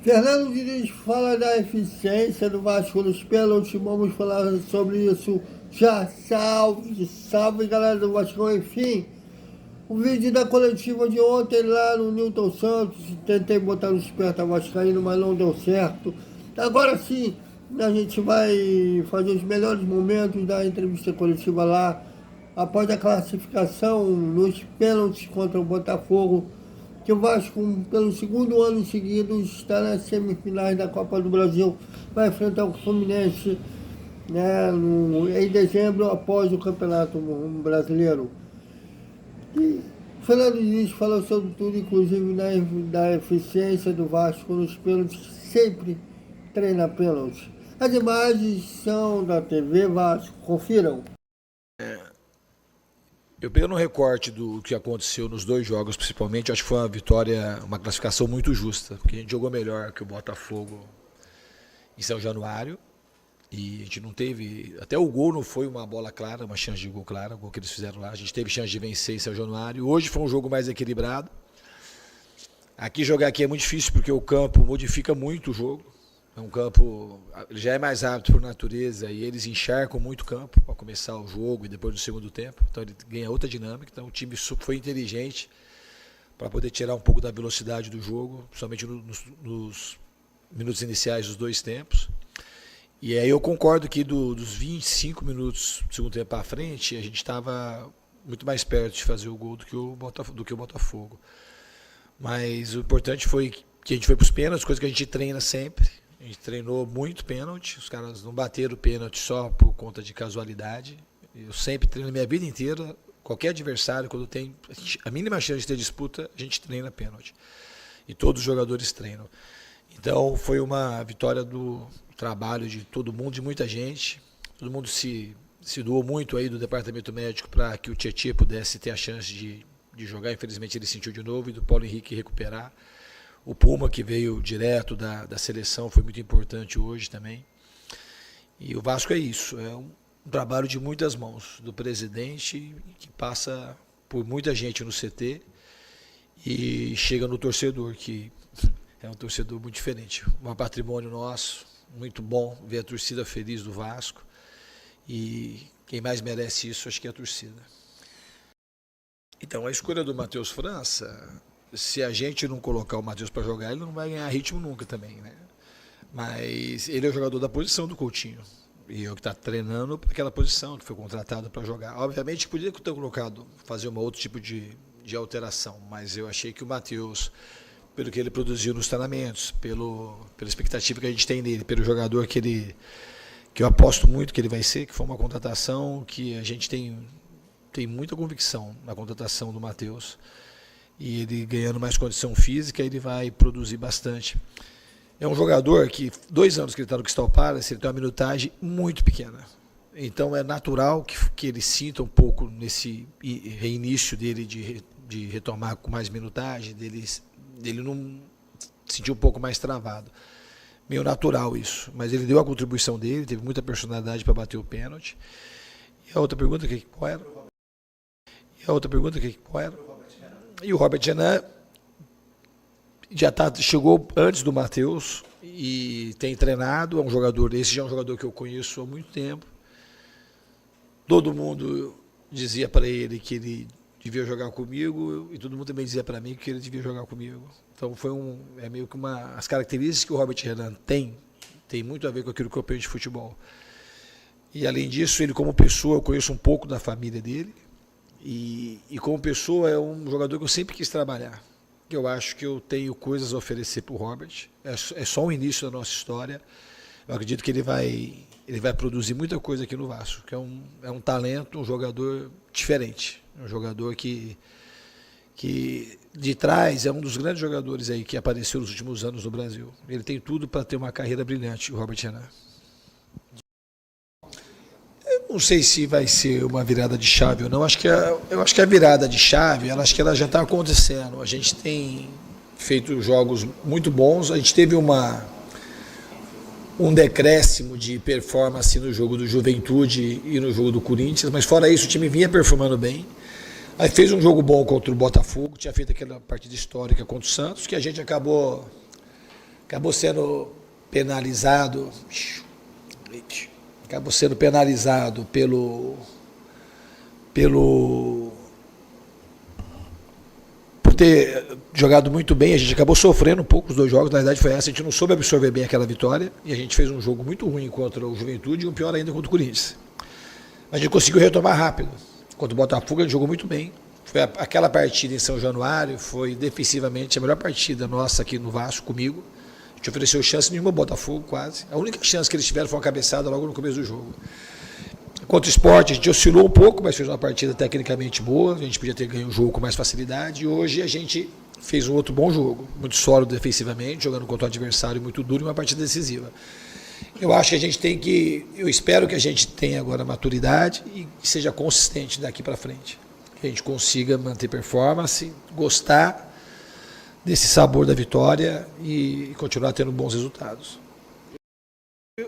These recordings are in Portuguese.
Fernando Diniz fala da eficiência do Vasco nos pênaltis, vamos falar sobre isso já. Salve, salve galera do Vasco, enfim. O vídeo da coletiva de ontem lá no Newton Santos, tentei botar no Esperta Vascaíno, mas não deu certo. Agora sim, a gente vai fazer os melhores momentos da entrevista coletiva lá, após a classificação nos pênaltis contra o Botafogo, que o Vasco, pelo segundo ano seguido, está nas semifinais da Copa do Brasil, vai enfrentar o Fluminense, né, em dezembro, após o Campeonato Brasileiro. E Fernando Diniz falou sobre tudo, inclusive da eficiência do Vasco nos pênaltis, sempre treina pênaltis. As imagens são da TV Vasco, confiram. Eu pegando um recorte do que aconteceu nos dois jogos, principalmente, acho que foi uma vitória, uma classificação muito justa, porque a gente jogou melhor que o Botafogo em São Januário, e a gente não teve, até o gol não foi uma bola clara, uma chance de gol clara, o gol que eles fizeram lá, a gente teve chance de vencer em São Januário. Hoje foi um jogo mais equilibrado. Jogar aqui é muito difícil porque o campo modifica muito o jogo. É um campo, ele já é mais rápido por natureza e eles encharcam muito o campo para começar o jogo e depois do segundo tempo. Então ele ganha outra dinâmica. Então o time foi inteligente para poder tirar um pouco da velocidade do jogo, principalmente nos minutos iniciais dos dois tempos. E aí eu concordo que dos 25 minutos do segundo tempo para frente, a gente estava muito mais perto de fazer o gol do que o Botafogo. Mas o importante foi que a gente foi para os pênaltis, coisa que a gente treina sempre. A gente treinou muito pênalti, os caras não bateram o pênalti só por conta de casualidade. Eu sempre treino a minha vida inteira, qualquer adversário, quando tem a mínima chance de ter disputa, a gente treina pênalti. E todos os jogadores treinam. Então foi uma vitória do trabalho de todo mundo, de muita gente. Todo mundo se doou muito aí do departamento médico para que o Tietê pudesse ter a chance de jogar. Infelizmente ele sentiu de novo, e do Paulo Henrique recuperar. O Puma, que veio direto da seleção, foi muito importante hoje também. E o Vasco é isso, é um trabalho de muitas mãos, do presidente, que passa por muita gente no CT e chega no torcedor, que é um torcedor muito diferente. Um patrimônio nosso, muito bom ver a torcida feliz do Vasco. E quem mais merece isso, acho que é a torcida. Então, a escolha do Matheus França, se a gente não colocar o Matheus para jogar, ele não vai ganhar ritmo nunca também, né? Mas ele é o jogador da posição do Coutinho. E é o que está treinando para aquela posição, que foi contratado para jogar. Obviamente, podia ter colocado, fazer um outro tipo de alteração, mas eu achei que o Matheus, pelo que ele produziu nos treinamentos, pela expectativa que a gente tem nele, pelo jogador que eu aposto muito que ele vai ser, que foi uma contratação que a gente tem muita convicção na contratação do Matheus. E ele ganhando mais condição física, ele vai produzir bastante. É um jogador que, 2 anos que ele está no Crystal Palace, ele tem uma minutagem muito pequena. Então é natural que ele sinta um pouco nesse reinício dele de retomar com mais minutagem, dele não sentir um pouco mais travado. Meio natural isso. Mas ele deu a contribuição dele, teve muita personalidade para bater o pênalti. E a outra pergunta, qual era? E o Robert Renan chegou antes do Matheus e tem treinado, esse já é um jogador que eu conheço há muito tempo. Todo mundo dizia para ele que ele devia jogar comigo e todo mundo também dizia para mim que ele devia jogar comigo. Então é meio que as características que o Robert Renan tem muito a ver com aquilo que eu penso de futebol. E além disso, ele como pessoa, eu conheço um pouco da família dele. E como pessoa é um jogador que eu sempre quis trabalhar. Eu acho que eu tenho coisas a oferecer para o Robert. É só o início da nossa história. Eu acredito que ele vai produzir muita coisa aqui no Vasco. Que é um talento, um jogador diferente. Um jogador que de trás é um dos grandes jogadores aí que apareceu nos últimos anos no Brasil. Ele tem tudo para ter uma carreira brilhante, o Robert Renan. Não sei se vai ser uma virada de chave ou não. Eu acho que a virada de chave, acho que ela já está acontecendo. A gente tem feito jogos muito bons. A gente teve um decréscimo de performance no jogo do Juventude e no jogo do Corinthians, mas fora isso o time vinha performando bem. Aí fez um jogo bom contra o Botafogo, tinha feito aquela partida histórica contra o Santos, que a gente acabou acabou sendo penalizado, por ter jogado muito bem. A gente acabou sofrendo um pouco os 2 jogos, na verdade foi essa, a gente não soube absorver bem aquela vitória, e a gente fez um jogo muito ruim contra o Juventude e um pior ainda contra o Corinthians. Mas a gente conseguiu retomar rápido. Contra o Botafogo a gente jogou muito bem. Foi aquela partida em São Januário, foi defensivamente a melhor partida nossa aqui no Vasco comigo. A gente ofereceu chance nenhuma ao Botafogo, quase. A única chance que eles tiveram foi uma cabeçada logo no começo do jogo. Contra o Sport, a gente oscilou um pouco, mas fez uma partida tecnicamente boa. A gente podia ter ganho o jogo com mais facilidade. E hoje a gente fez um outro bom jogo, muito sólido defensivamente, jogando contra o adversário muito duro e uma partida decisiva. Eu acho que a gente tem que, eu espero que a gente tenha agora maturidade e seja consistente daqui para frente. Que a gente consiga manter performance, gostar desse sabor da vitória e continuar tendo bons resultados.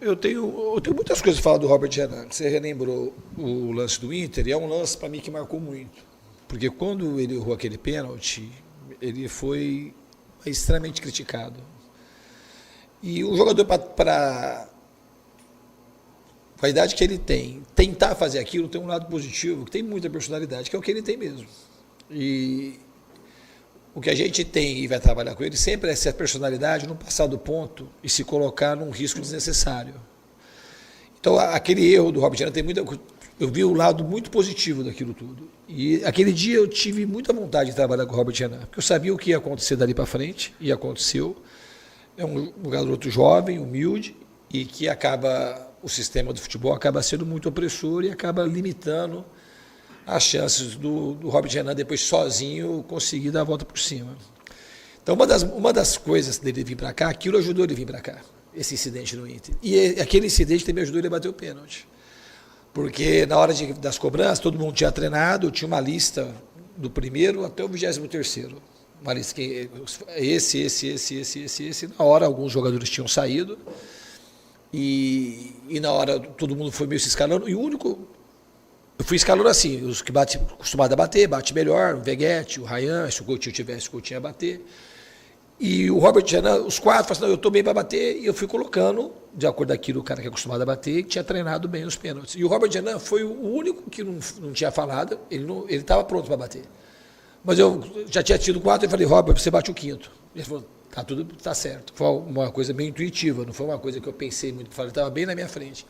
Eu tenho muitas coisas para falar do Robert Renan. Você relembrou o lance do Inter, e é um lance para mim que marcou muito. Porque quando ele errou aquele pênalti, ele foi extremamente criticado. E o jogador, para a idade que ele tem, tentar fazer aquilo tem um lado positivo, que tem muita personalidade, que é o que ele tem mesmo. E o que a gente tem e vai trabalhar com ele sempre é essa personalidade não passar do ponto e se colocar num risco desnecessário. Então, aquele erro do Robert Renan tem muita... Eu vi o lado muito positivo daquilo tudo. E aquele dia eu tive muita vontade de trabalhar com o Robert Renan, porque eu sabia o que ia acontecer dali para frente, e aconteceu. É um garoto jovem, humilde, e que o sistema do futebol acaba sendo muito opressor e acaba limitando as chances do Robert Renan depois sozinho conseguir dar a volta por cima. Então, uma das coisas dele vir para cá, aquilo ajudou ele a vir para cá, esse incidente no Inter. E aquele incidente também ajudou ele a bater o pênalti. Porque na hora das cobranças, todo mundo tinha treinado, tinha uma lista do primeiro até o 23º. Uma lista que esse. Na hora, alguns jogadores tinham saído. E na hora, todo mundo foi meio se escalando. E o único... Eu fui escalando assim, os que acostumados a bater, bate melhor, o Veguete, o Ryan, se o Coutinho tivesse, o Coutinho ia bater. E o Robert Renan, os 4, falaram assim, não, eu estou bem para bater, e eu fui colocando, de acordo com aquilo, o cara que é acostumado a bater, que tinha treinado bem os pênaltis. E o Robert Renan foi o único que não tinha falado, ele estava pronto para bater. Mas eu já tinha tido 4, e falei, Robert, você bate o 5º. Ele falou, tá certo. Foi uma coisa meio intuitiva, não foi uma coisa que eu pensei muito, ele estava bem na minha frente.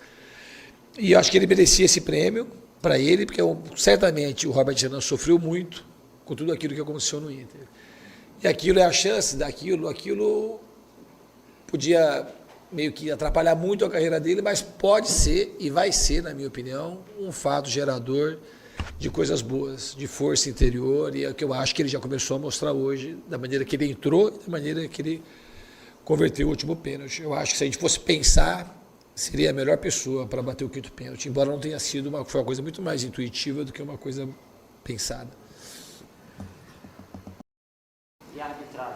E eu acho que ele merecia esse prêmio para ele, porque certamente o Robert Renan sofreu muito com tudo aquilo que aconteceu no Inter. E aquilo é a chance aquilo podia meio que atrapalhar muito a carreira dele, mas pode ser, e vai ser, na minha opinião, um fato gerador de coisas boas, de força interior, e é o que eu acho que ele já começou a mostrar hoje, da maneira que ele entrou, da maneira que ele converteu o último pênalti. Eu acho que se a gente fosse pensar, seria a melhor pessoa para bater o 5º pênalti, embora não tenha sido foi uma coisa muito mais intuitiva do que uma coisa pensada. E a arbitragem?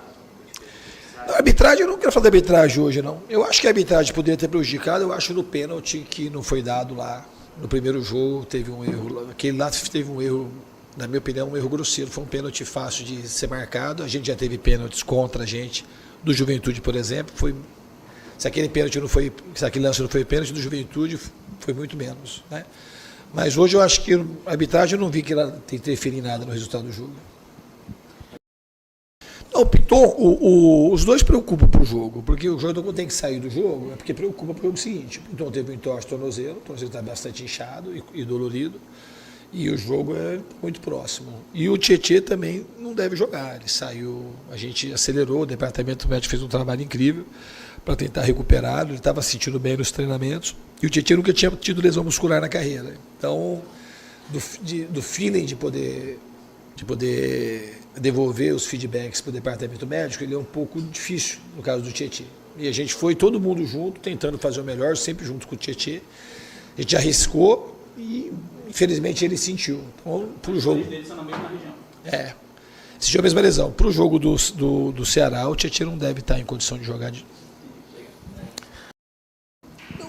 A arbitragem, eu não quero falar da arbitragem hoje, não. Eu acho que a arbitragem poderia ter prejudicado, eu acho no pênalti que não foi dado lá. No primeiro jogo teve um erro, aquele lá teve um erro, na minha opinião, um erro grosseiro. Foi um pênalti fácil de ser marcado. A gente já teve pênaltis contra a gente, do Juventude, por exemplo. Se aquele lance não foi pênalti, do Juventude foi muito menos, né? Mas hoje eu acho que a arbitragem, eu não vi que ela interferir em nada no resultado do jogo. Não, o Piton, os dois preocupam para o jogo, porque o jogador quando tem que sair do jogo, é porque preocupa para o jogo seguinte. O Piton teve um entorse tornozelo, o tornozelo está bastante inchado e dolorido, e o jogo é muito próximo. E o Tietê também não deve jogar, ele saiu, a gente acelerou, o departamento médico fez um trabalho incrível para tentar recuperá-lo, ele estava se sentindo bem nos treinamentos, e o Tietê nunca tinha tido lesão muscular na carreira. Então, do feeling de poder devolver os feedbacks para o departamento médico, ele é um pouco difícil no caso do Tietê. E a gente foi todo mundo junto, tentando fazer o melhor, sempre junto com o Tietê. A gente arriscou e, infelizmente, ele sentiu. Então, para o jogo... Eles são na mesma região. Sentiu a mesma lesão. Para o jogo do Ceará, o Tietê não deve estar em condição de jogar.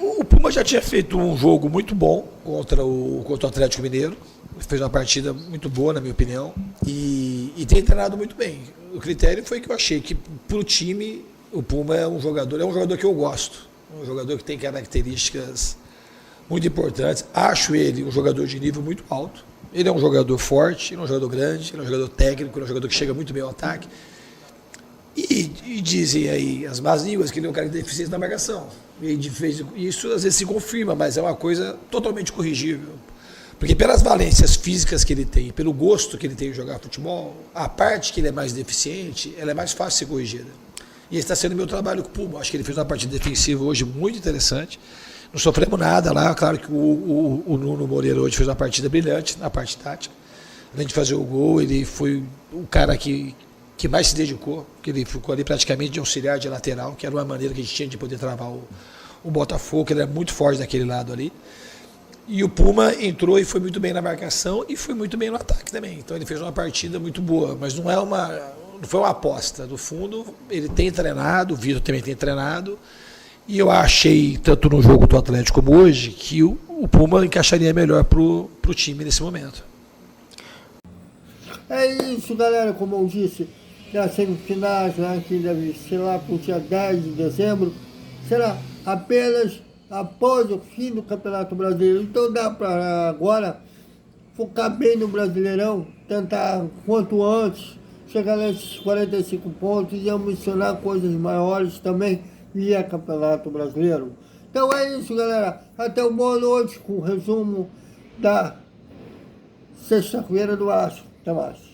O Puma já tinha feito um jogo muito bom contra o Atlético Mineiro. Fez uma partida muito boa, na minha opinião, e tem treinado muito bem. O critério foi que eu achei que, para o time, o Puma é um jogador que eu gosto. Um jogador que tem características muito importantes. Acho ele um jogador de nível muito alto. Ele é um jogador forte, ele é um jogador grande, ele é um jogador técnico, ele é um jogador que chega muito bem ao ataque. E dizem aí as más línguas que ele é um cara de deficiência na marcação. Isso às vezes se confirma, mas é uma coisa totalmente corrigível. Porque pelas valências físicas que ele tem, pelo gosto que ele tem de jogar futebol, a parte que ele é mais deficiente, ela é mais fácil de ser corrigida. E esse está sendo o meu trabalho com o Puma. Acho que ele fez uma partida defensiva hoje muito interessante. Não sofremos nada lá. Claro que o Nuno Moreira hoje fez uma partida brilhante na parte tática. Além de fazer o gol, ele foi o cara que mais se dedicou, que ele ficou ali praticamente de auxiliar de lateral, que era uma maneira que a gente tinha de poder travar o Botafogo, que ele era muito forte daquele lado ali. E o Puma entrou e foi muito bem na marcação e foi muito bem no ataque também. Então ele fez uma partida muito boa, mas não foi uma aposta. No fundo, ele tem treinado, o Vitor também tem treinado, e eu achei, tanto no jogo do Atlético como hoje, que o Puma encaixaria melhor pro time nesse momento. É isso, galera, como eu disse, as semifinais, né, que deve ser lá para o dia 10 de dezembro, será apenas após o fim do Campeonato Brasileiro. Então dá para agora focar bem no Brasileirão, tentar quanto antes chegar nesses 45 pontos e ambicionar coisas maiores também via Campeonato Brasileiro. Então é isso, galera. Até uma boa noite com o resumo da sexta-feira do Vasco. Até mais.